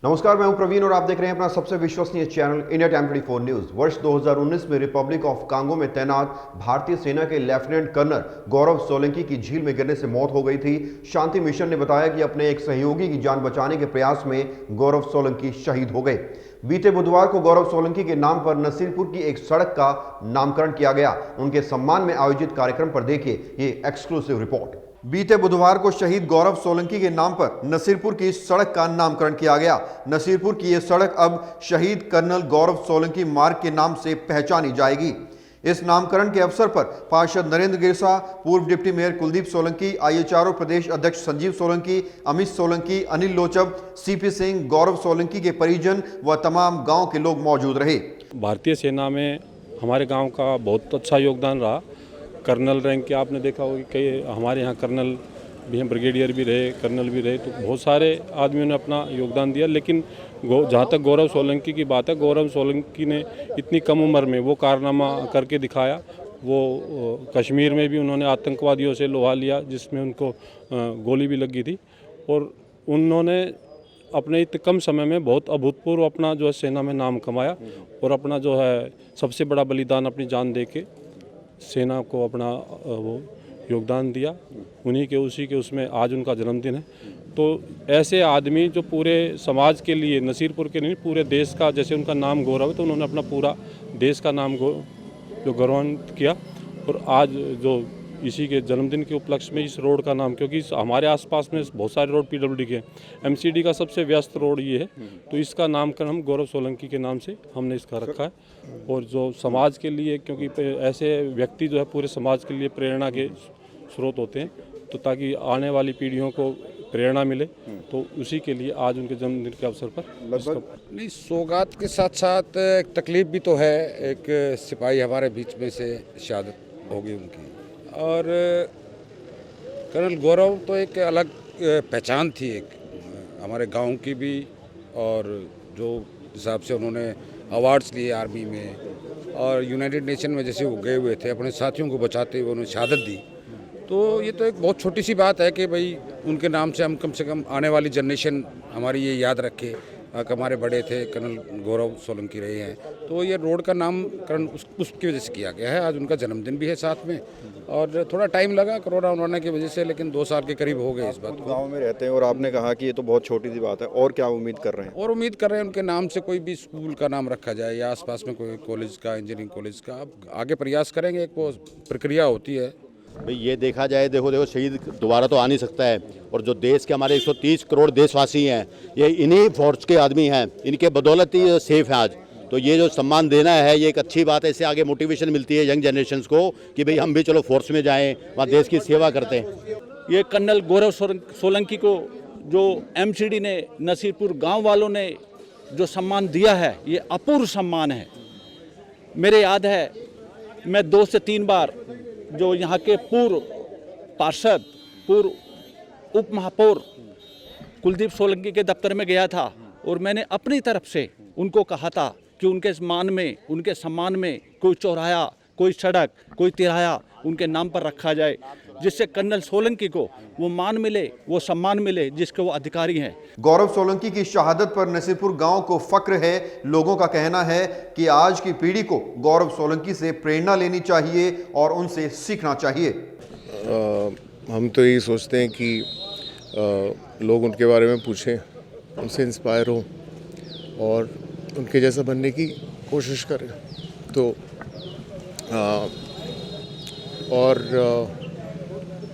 नमस्कार, मैं हूं प्रवीण और आप देख रहे हैं अपना सबसे विश्वसनीय चैनल इंडिया टाइम 24 न्यूज। वर्ष 2019 में रिपब्लिक ऑफ कांगो में तैनात भारतीय सेना के लेफ्टिनेंट कर्नल गौरव सोलंकी की झील में गिरने से मौत हो गई थी। शांति मिशन ने बताया कि अपने एक सहयोगी की जान बचाने के प्रयास में गौरव सोलंकी शहीद हो गए। बीते बुधवार को गौरव सोलंकी के नाम पर नसीरपुर की एक सड़क का नामकरण किया गया। उनके सम्मान में आयोजित कार्यक्रम पर देखिए ये एक्सक्लूसिव रिपोर्ट। बीते बुधवार को शहीद गौरव सोलंकी के नाम पर नसीरपुर की सड़क का नामकरण किया गया। नसीरपुर की यह सड़क अब शहीद कर्नल गौरव सोलंकी मार्ग के नाम से पहचानी जाएगी। इस नामकरण के अवसर पर पार्षद नरेंद्र गिरसा, पूर्व deputy mayor Kuldeep Solanki, IHRO प्रदेश अध्यक्ष संजीव सोलंकी, अमित सोलंकी, अनिल लोचब, CP सिंह, गौरव सोलंकी के परिजन व तमाम गांव के लोग मौजूद रहे। भारतीय सेना में हमारे गांव का बहुत अच्छा योगदान रहा। कर्नल रैंक के आपने देखा होगा कि हमारे यहाँ कर्नल भी हैं, ब्रिगेडियर भी रहे, कर्नल भी रहे, तो बहुत सारे आदमियों ने अपना योगदान दिया। लेकिन जहाँ तक गौरव सोलंकी की बात है, गौरव सोलंकी ने इतनी कम उम्र में वो कारनामा करके दिखाया। वो कश्मीर में भी उन्होंने आतंकवादियों से लोहा लिया जिसमें उनको गोली भी लगी थी, और उन्होंने अपने इतने कम समय में बहुत अभूतपूर्व अपना जो है सेना में नाम कमाया, और अपना जो है सबसे बड़ा बलिदान अपनी जान दे के सेना को अपना वो योगदान दिया। उन्हीं के उसी के उसमें आज उनका जन्मदिन है। तो ऐसे आदमी जो पूरे समाज के लिए, नसीरपुर के नहीं पूरे देश का, जैसे उनका नाम गौरव है तो उन्होंने अपना पूरा देश का नाम जो गौरवान्वित किया। और आज जो इसी के जन्मदिन के उपलक्ष्य में इस रोड का नाम, क्योंकि हमारे आसपास में बहुत सारे रोड PWD के, MCD का सबसे व्यस्त रोड ये है, तो इसका नामकरण हम गौरव सोलंकी के नाम से हमने इसका रखा है। और जो समाज के लिए, क्योंकि ऐसे व्यक्ति जो है पूरे समाज के लिए प्रेरणा के स्रोत होते हैं, तो ताकि आने वाली पीढ़ियों को प्रेरणा मिले, तो उसी के लिए आज उनके जन्मदिन के अवसर पर नहीं, सौगात के साथ साथ एक तकलीफ भी तो है। एक सिपाही हमारे बीच में से शहादत हो गई उनकी, और कर्नल गौरव तो एक अलग पहचान थी एक हमारे गांव की भी, और जो हिसाब से उन्होंने अवार्ड्स लिए आर्मी में और यूनाइटेड नेशन में जैसे वो गए हुए थे, अपने साथियों को बचाते हुए उन्होंने शहादत दी। तो ये तो एक बहुत छोटी सी बात है कि भाई उनके नाम से हम कम से कम आने वाली जनरेशन हमारी ये याद रखे कि हमारे बड़े थे कर्नल गौरव सोलंकी रहे हैं। तो ये रोड का नामकरण उसकी वजह से किया गया है। आज उनका जन्मदिन भी है साथ में, और थोड़ा टाइम लगा कोरोना उन्होंने की वजह से, लेकिन 2 साल के करीब हो गए इस बात को। गांव में रहते हैं और आपने कहा कि ये तो बहुत छोटी सी बात है, और क्या उम्मीद कर रहे हैं? और उम्मीद कर रहे हैं उनके नाम से कोई भी स्कूल का नाम रखा जाए, या आसपास में कोई कॉलेज का, इंजीनियरिंग कॉलेज का। अब आगे प्रयास करेंगे, एक वो प्रक्रिया होती है। भाई ये देखा जाए, देखो शहीद दोबारा तो आ नहीं सकता है, और जो देश के हमारे 130 करोड़ देशवासी हैं, ये इन्हीं फोर्स के आदमी हैं, इनके बदौलत ही सेफ हैं आज। तो ये जो सम्मान देना है, ये एक अच्छी बात है। इससे आगे मोटिवेशन मिलती है यंग जनरेशन्स को कि भाई हम भी चलो फोर्स में जाएं, वहाँ देश की सेवा करते हैं। ये कर्नल गौरव सोलंकी को जो MCD ने, नसीरपुर गांव वालों ने जो सम्मान दिया है, ये अपूर्व सम्मान है। मेरे याद है मैं 2 से 3 बार जो यहाँ के पूर्व पार्षद, पूर्व उप महापौर कुलदीप सोलंकी के दफ्तर में गया था, और मैंने अपनी तरफ से उनको कहा था कि उनके मान में, उनके सम्मान में कोई चौराहा, कोई सड़क, कोई तिराहा उनके नाम पर रखा जाए, जिससे कर्नल सोलंकी को वो मान मिले, वो सम्मान मिले जिसके वो अधिकारी हैं। गौरव सोलंकी की शहादत पर नसीरपुर गांव को फक्र है। लोगों का कहना है कि आज की पीढ़ी को गौरव सोलंकी से प्रेरणा लेनी चाहिए और उनसे सीखना चाहिए। हम तो यही सोचते हैं कि लोग उनके बारे में पूछें, उनसे इंस्पायर हों और उनके जैसा बनने की कोशिश करें। तो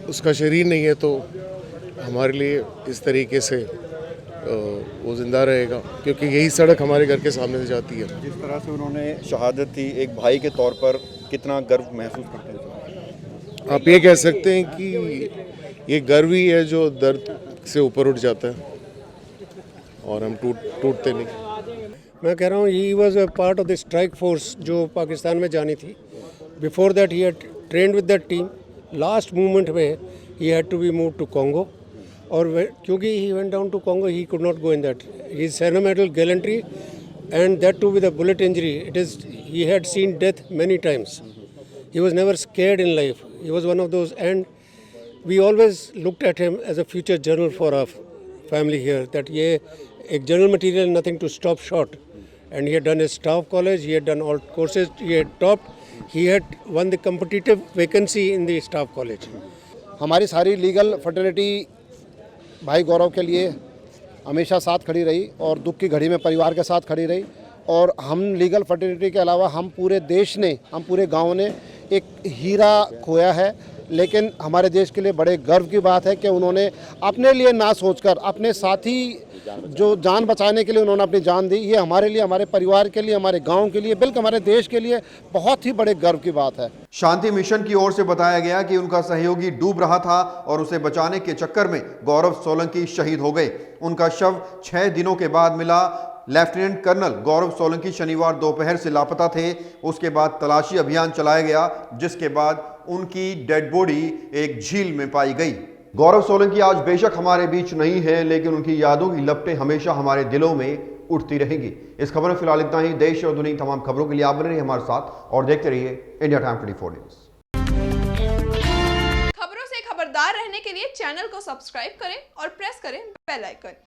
उसका शरीर नहीं है तो हमारे लिए इस तरीके से वो जिंदा रहेगा, क्योंकि यही सड़क हमारे घर के सामने से जाती है। जिस तरह से उन्होंने शहादत दी, एक भाई के तौर पर कितना गर्व महसूस करते हैं? आप ये कह सकते हैं कि ये गर्व ही है जो दर्द से ऊपर उठ जाता है, और हम टूटते नहीं। मैं कह रहा हूँ he was a part of the strike force जो पाकिस्तान में जानी थी। Before that he had trained with that team. Last movement में he had to be move to Congo, और क्योंकि he went down to Congo, he could not go in that. He Sena medal gallantry, and that too with a bullet injury. It is, he had seen death many times. He was never scared in life. He was one of those, and we always looked at him as a future general for our family here, that ये एक general material nothing to stop short, and he had done his staff college, he had done all courses, he had topped, he had won the competitive vacancy in the staff college. हमारी सारी legal fertility भाई गौरव के लिए हमेशा साथ खड़ी रही और दुख की घड़ी में परिवार के साथ खड़ी रही। और हम लीगल फर्टिलिटी के अलावा हम पूरे देश ने, हम पूरे गांव ने एक हीरा खोया है, लेकिन हमारे देश के लिए बड़े गर्व की बात है कि उन्होंने अपने लिए ना सोचकर अपने साथी जो जान बचाने के लिए उन्होंने अपनी जान दी। ये हमारे लिए, हमारे परिवार के लिए, हमारे गांव के लिए, बल्कि हमारे देश के लिए बहुत ही बड़े गर्व की बात है। शांति मिशन की ओर से बताया गया कि उनका सहयोगी डूब रहा था और उसे बचाने के चक्कर में गौरव सोलंकी शहीद हो गए। उनका शव 6 दिनों के बाद मिला। लेफ्टिनेंट कर्नल गौरव सोलंकी शनिवार दोपहर से लापता थे। उसके बाद तलाशी अभियान चलाया गया, जिसके बाद उनकी डेड बॉडी एक झील में पाई गई। गौरव सोलंकी आज बेशक हमारे बीच नहीं है, लेकिन उनकी यादों की लपटें हमेशा हमारे दिलों में उठती रहेंगी। इस खबर में फिलहाल इतना ही। देश और दुनिया की तमाम खबरों के लिए आप बने रहिए हमारे साथ और देखते रहिए इंडिया टाइम 24 न्यूज। खबरों से खबरदार रहने के लिए चैनल को सब्सक्राइब करें और प्रेस करें बेल आइकन।